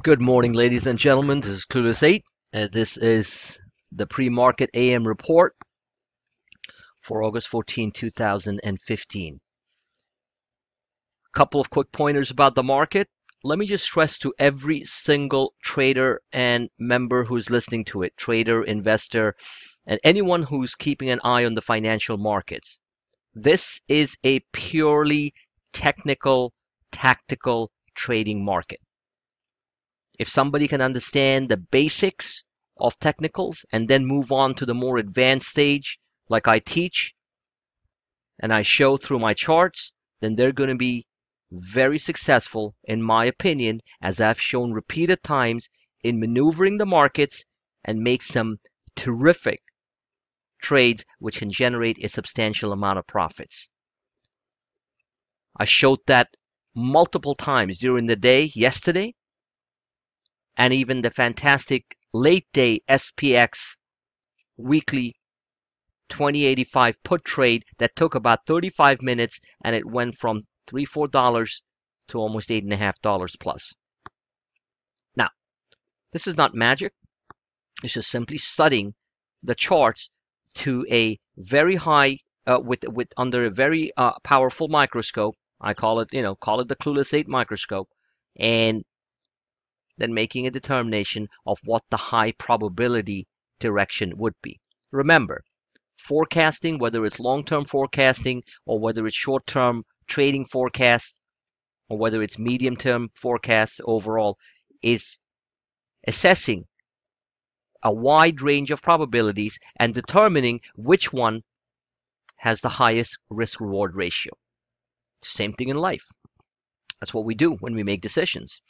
Good morning, ladies and gentlemen. This is Clueless 8. This is the pre-market AM report for August 14, 2015. Couple of quick pointers about the market. Let me just stress to every single trader and member who's listening to it, trader, investor, and anyone who's keeping an eye on the financial markets. This is a purely technical, tactical trading market. If somebody can understand the basics of technicals and then move on to the more advanced stage, like I teach and I show through my charts, then they're going to be very successful, in my opinion, as I've shown repeated times in maneuvering the markets and make some terrific trades which can generate a substantial amount of profits. I showed that multiple times during the day yesterday, and even the fantastic late day SPX weekly 2085 put trade that took about 35 minutes and it went from $3-4 to almost $8.50 plus. Now, this is not magic. It's just simply studying the charts to a very high with under a very powerful microscope. I call it, call it the Clueless 8 microscope, and then making a determination of what the high probability direction would be. Remember, forecasting, whether it's long-term forecasting or whether it's short-term trading forecasts or whether it's medium-term forecasts overall, is assessing a wide range of probabilities and determining which one has the highest risk-reward ratio. Same thing in life. That's what we do when we make decisions.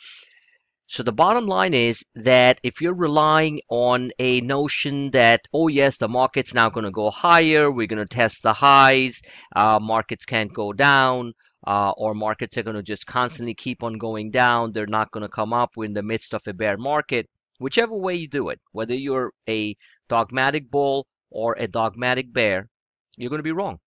So the bottom line is that if you're relying on a notion that, oh yes, the market's now going to go higher, we're going to test the highs, markets can't go down, or markets are going to just constantly keep on going down, they're not going to come up, we're in the midst of a bear market, whichever way you do it, whether you're a dogmatic bull or a dogmatic bear, you're going to be wrong.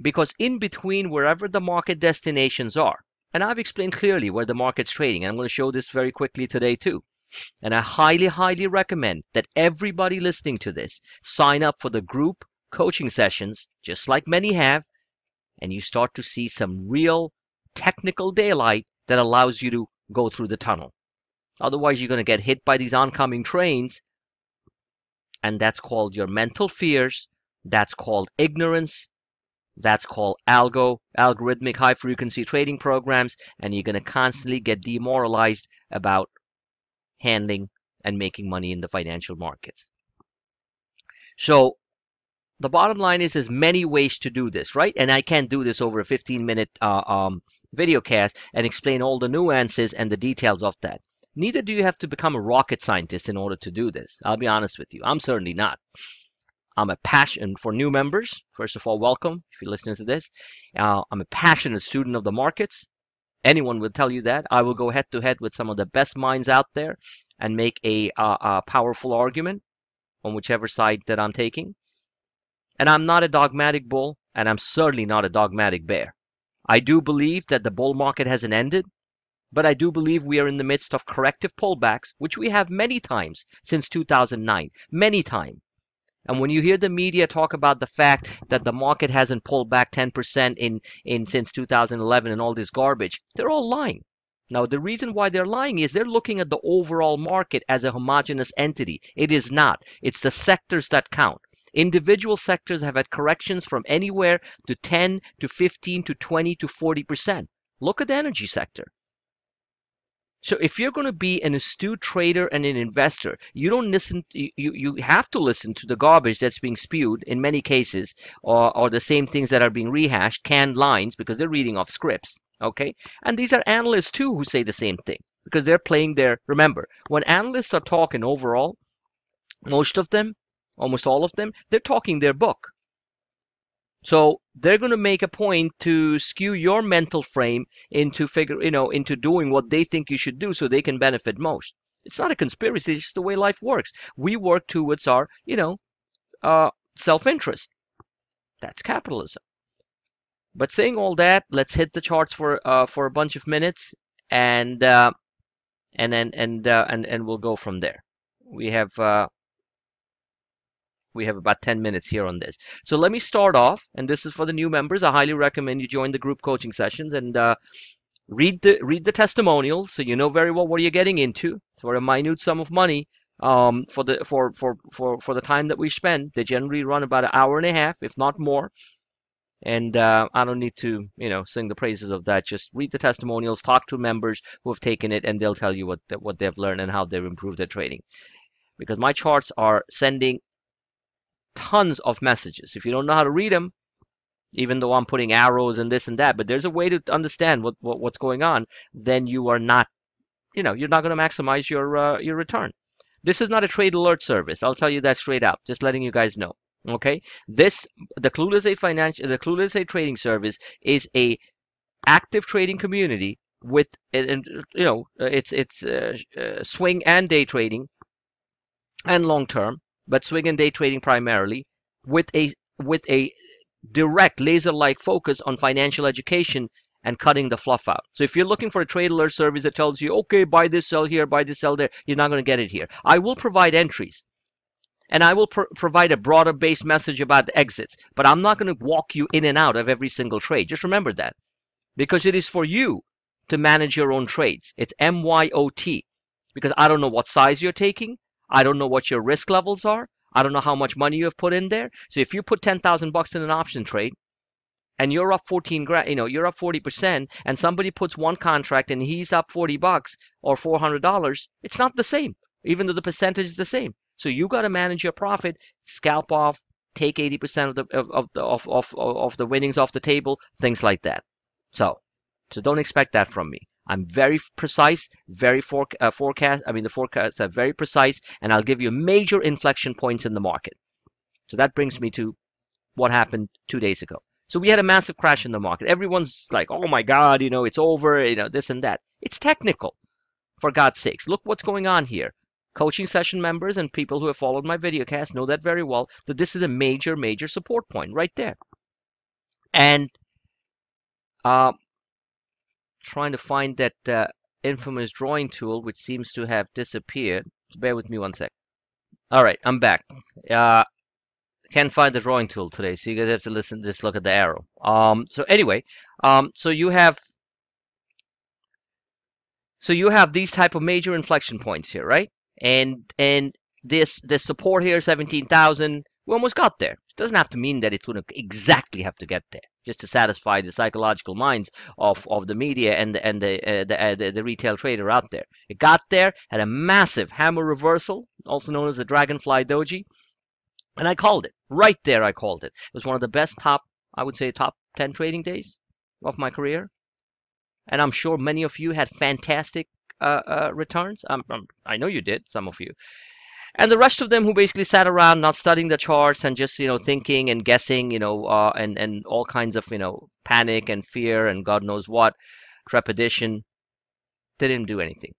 Because in between wherever the market destinations are, and I've explained clearly where the market's trading, and I'm going to show this very quickly today too. And I highly, highly recommend that everybody listening to this sign up for the group coaching sessions, just like many have, and you start to see some real technical daylight that allows you to go through the tunnel. Otherwise, you're going to get hit by these oncoming trains, and that's called your mental fears, that's called ignorance, that's called algorithmic high frequency trading programs, and you're going to constantly get demoralized about handling and making money in the financial markets. So the bottom line is there's many ways to do this, right? And I can't do this over a 15-minute video cast and explain all the nuances and the details of that. Neither do you have to become a rocket scientist in order to do this. I'll be honest with you. I'm certainly not. I'm a passion for new members. First of all, welcome if you're listening to this. I'm a passionate student of the markets. Anyone will tell you that. I will go head to head with some of the best minds out there and make a powerful argument on whichever side that I'm taking. And I'm not a dogmatic bull, and I'm certainly not a dogmatic bear. I do believe that the bull market hasn't ended, but I do believe we are in the midst of corrective pullbacks, which we have many times since 2009, many times. And when you hear the media talk about the fact that the market hasn't pulled back 10% in since 2011 and all this garbage, they're all lying. Now, the reason why they're lying is they're looking at the overall market as a homogeneous entity. It is not. It's the sectors that count. Individual sectors have had corrections from anywhere to 10 to 15 to 20 to 40%. Look at the energy sector. So if you're going to be an astute trader and an investor, you don't listen. You have to listen to the garbage that's being spewed in many cases, or the same things that are being rehashed, canned lines, because they're reading off scripts. Okay, and these are analysts too who say the same thing because they're playing their. Remember, when analysts are talking overall, most of them, almost all of them, they're talking their book. So they're going to make a point to skew your mental frame into into doing what they think you should do so they can benefit most. It's not a conspiracy, it's just the way life works. We work towards our, self-interest. That's capitalism. But saying all that, let's hit the charts for a bunch of minutes and and then and we'll go from there. We have about 10 minutes here on this. So let me start off, and this is for the new members. I highly recommend you join the group coaching sessions and read the testimonials, so you know very well what you're getting into. It's for a minute sum of money. For the time that we spend, they generally run about an hour and a half, if not more. And I don't need to, sing the praises of that. Just read the testimonials, talk to members who have taken it, and they'll tell you what they've learned and how they've improved their trading. Because my charts are sending tons of messages. If you don't know how to read them, even though I'm putting arrows and this and that, but there's a way to understand what's going on, then you are not, you're not going to maximize your return. This is not a trade alert service. I'll tell you that straight out. Just letting you guys know. Okay, the Clueless Aid Trading Service is a active trading community with, and it's swing and day trading and long term, but swing and day trading primarily, with a direct laser-like focus on financial education and cutting the fluff out. So if you're looking for a trade alert service that tells you, okay, buy this, sell here, buy this, sell there, you're not going to get it here. I will provide entries, and I will provide a broader based message about the exits, but I'm not going to walk you in and out of every single trade. Just remember that, because it is for you to manage your own trades. It's MYOT, because I don't know what size you're taking. I don't know what your risk levels are. I don't know how much money you have put in there. So if you put 10,000 bucks in an option trade and you're up 14 grand, you're up 40%, and somebody puts one contract and he's up 40 bucks or $400, it's not the same, even though the percentage is the same. So you got to manage your profit, scalp off, take 80% of the winnings off the table, things like that. So don't expect that from me. I'm very precise, very forecast. I mean, the forecasts are very precise, and I'll give you major inflection points in the market. So that brings me to what happened 2 days ago. So we had a massive crash in the market. Everyone's like, oh my God, it's over, this and that. It's technical, for God's sakes. Look what's going on here. Coaching session members and people who have followed my videocast know that very well, that this is a major, major support point right there. And trying to find that infamous drawing tool, which seems to have disappeared. So bear with me one sec. All right, I'm back. Can't find the drawing tool today, so you guys have to just look at the arrow. So anyway, so you have these type of major inflection points here, right? And this support here, 17,000, we almost got there. It doesn't have to mean that it's going to exactly have to get there, just to satisfy the psychological minds of the media and the retail trader out there. It got there, had a massive hammer reversal, also known as the Dragonfly Doji, and I called it right there. I called it. It was one of the best top 10 trading days of my career, and I'm sure many of you had fantastic returns. I know you did, some of you. And the rest of them who basically sat around not studying the charts and just, thinking and guessing, and all kinds of, panic and fear and God knows what, trepidation, didn't do anything.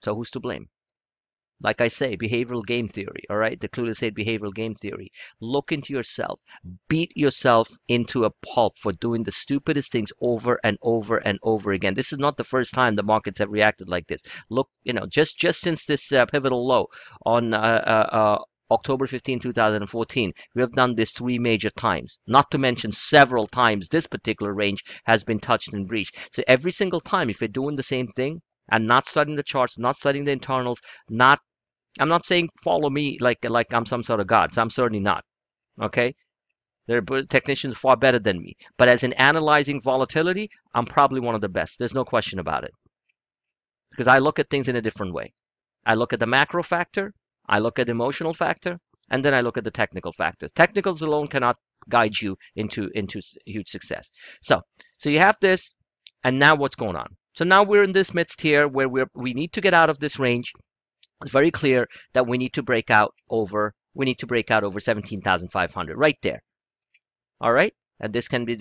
So who's to blame? Like I say, behavioral game theory, all right? The Clueless Aid behavioral game theory. Look into yourself. Beat yourself into a pulp for doing the stupidest things over and over and over again. This is not the first time the markets have reacted like this. Look, just since this pivotal low on October 15, 2014, we have done this 3 major times. Not to mention several times this particular range has been touched and breached. So every single time, if you're doing the same thing and not studying the charts, not studying the internals, I'm not saying follow me like I'm some sort of god. So I'm certainly not. Okay? There are technicians far better than me. But as in analyzing volatility, I'm probably one of the best. There's no question about it. Because I look at things in a different way. I look at the macro factor, I look at the emotional factor, and then I look at the technical factors. Technicals alone cannot guide you into huge success. So you have this, and now what's going on? So now we're in this midst here where we need to get out of this range. It's very clear that we need to break out over 17,500 right there. All right, and this can be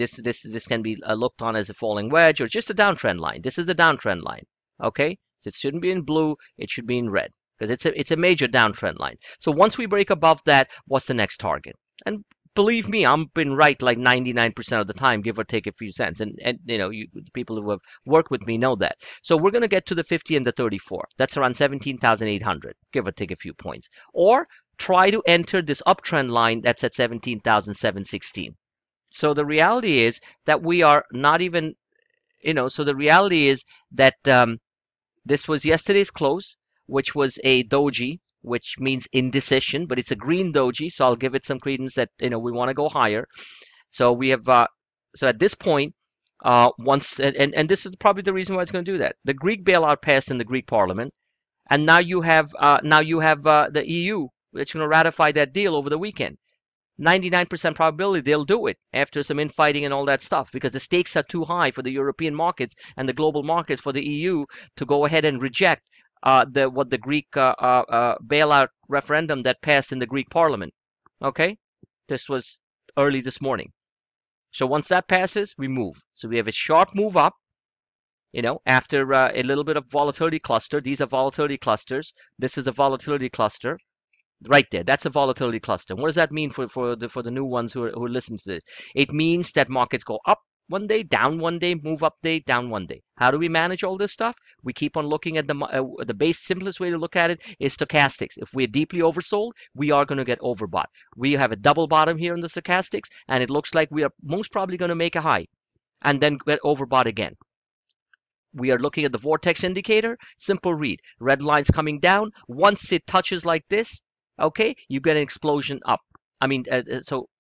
looked on as a falling wedge or just a downtrend line. This is the downtrend line. Okay, so it shouldn't be in blue, it should be in red, because it's a major downtrend line. So once we break above that, what's the next target? And believe me, I'm been right like 99% of the time, give or take a few cents. And you people who have worked with me know that. So we're going to get to the 50 and the 34. That's around 17,800, give or take a few points. Or try to enter this uptrend line that's at 17,716. So the reality is that we are not even, so the reality is that this was yesterday's close, which was a doji, which means indecision, but it's a green doji, so I'll give it some credence that we want to go higher. So we have so at this point, once and this is probably the reason why it's going to do that. The Greek bailout passed in the Greek Parliament, and now you have the EU, which is going to ratify that deal over the weekend. 99% probability they'll do it after some infighting and all that stuff, because the stakes are too high for the European markets and the global markets for the EU to go ahead and reject the Greek bailout referendum that passed in the Greek Parliament. Okay, this was early this morning. So once that passes, we move. So we have a sharp move up. After a little bit of volatility cluster. These are volatility clusters. This is a volatility cluster. Right there, that's a volatility cluster. What does that mean for the new ones who listen to this? It means that markets go up one day, down one day, move up day, down one day. How do we manage all this stuff? We keep on looking at the base. Simplest way to look at it is stochastics. If we're deeply oversold, we are going to get overbought. We have a double bottom here in the stochastics, and it looks like we are most probably going to make a high and then get overbought again. We are looking at the vortex indicator. Simple read. Red line's coming down. Once it touches like this, okay, you get an explosion up. I mean,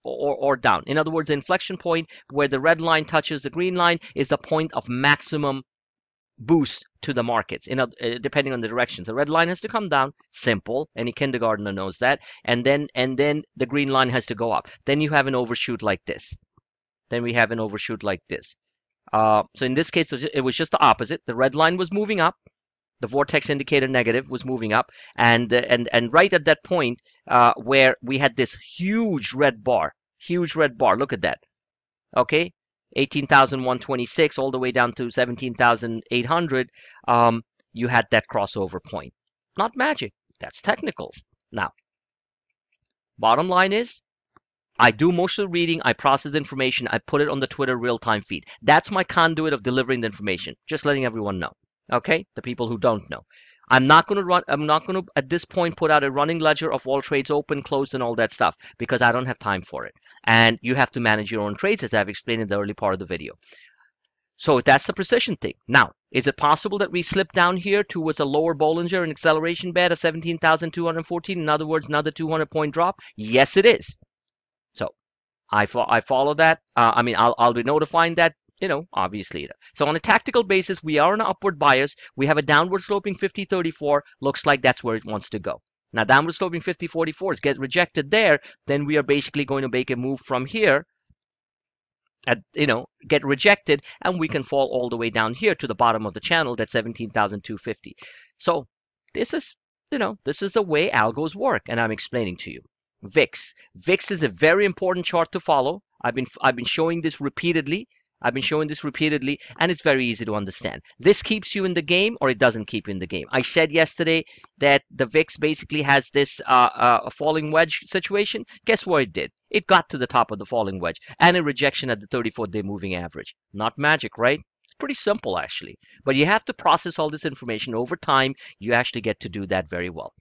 or down. In other words, the inflection point where the red line touches the green line is the point of maximum boost to the markets, depending on the directions. The red line has to come down. Simple. Any kindergartner knows that. And then the green line has to go up. Then you have an overshoot like this. Then we have an overshoot like this. So in this case, it was just the opposite. The red line was moving up. The vortex indicator negative was moving up, and right at that point where we had this huge red bar. Look at that. Okay, 18,126 all the way down to 17,800. You had that crossover point. Not magic. That's technicals. Now, bottom line is, I do most of the reading, I process the information, I put it on the Twitter real-time feed. That's my conduit of delivering the information. Just letting everyone know. Okay, the people who don't know. I'm not going to at this point put out a running ledger of all trades open, closed, and all that stuff, because I don't have time for it. And you have to manage your own trades, as I've explained in the early part of the video. So that's the precision thing. Now, is it possible that we slip down here towards a lower Bollinger and acceleration band of 17,214? In other words, another 200-point drop? Yes, it is. So I follow that. I'll be notifying that. Obviously. So on a tactical basis, we are on an upward bias. We have a downward sloping 50-34. Looks like that's where it wants to go. Now, downward sloping 50-44s get rejected there, then we are basically going to make a move from here, get rejected, and we can fall all the way down here to the bottom of the channel. That's 17,250. So this is the way algos work, and I'm explaining to you. VIX is a very important chart to follow. I've been showing this repeatedly. and it's very easy to understand. This keeps you in the game, or it doesn't keep you in the game. I said yesterday that the VIX basically has this falling wedge situation. Guess what it did? It got to the top of the falling wedge and a rejection at the 34-day moving average. Not magic, right? It's pretty simple, actually. But you have to process all this information over time. You actually get to do that very well.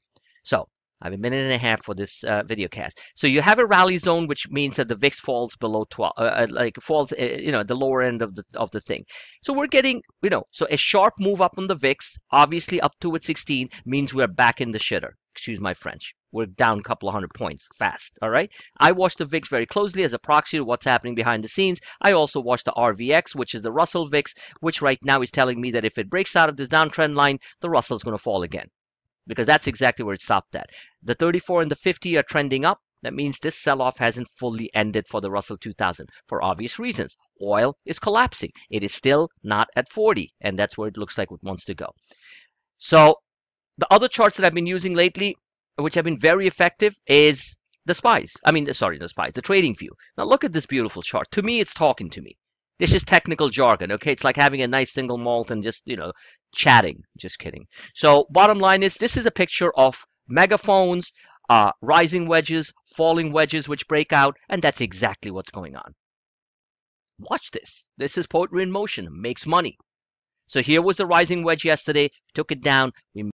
So I have a minute and a half for this video cast. So you have a rally zone, which means that the VIX falls below 12, falls, the lower end of the thing. So we're getting, so a sharp move up on the VIX, obviously up to 16, means we're back in the shitter. Excuse my French. We're down a couple of 100 points fast. All right. I watch the VIX very closely as a proxy to what's happening behind the scenes. I also watch the RVX, which is the Russell VIX, which right now is telling me that if it breaks out of this downtrend line, the Russell is going to fall again, because that's exactly where it stopped at. The 34 and the 50 are trending up. That means this sell-off hasn't fully ended for the Russell 2000 for obvious reasons. Oil is collapsing. It is still not at 40, and that's where it looks like it wants to go. So the other charts that I've been using lately, which have been very effective, is the the trading view. Now look at this beautiful chart. To me, it's talking to me. This is technical jargon, okay? It's like having a nice single malt and just, chatting. Just kidding. So bottom line is, this is a picture of megaphones, rising wedges, falling wedges which break out, and that's exactly what's going on. Watch this. This is poetry in motion. Makes money. So here was the rising wedge yesterday. Took it down. We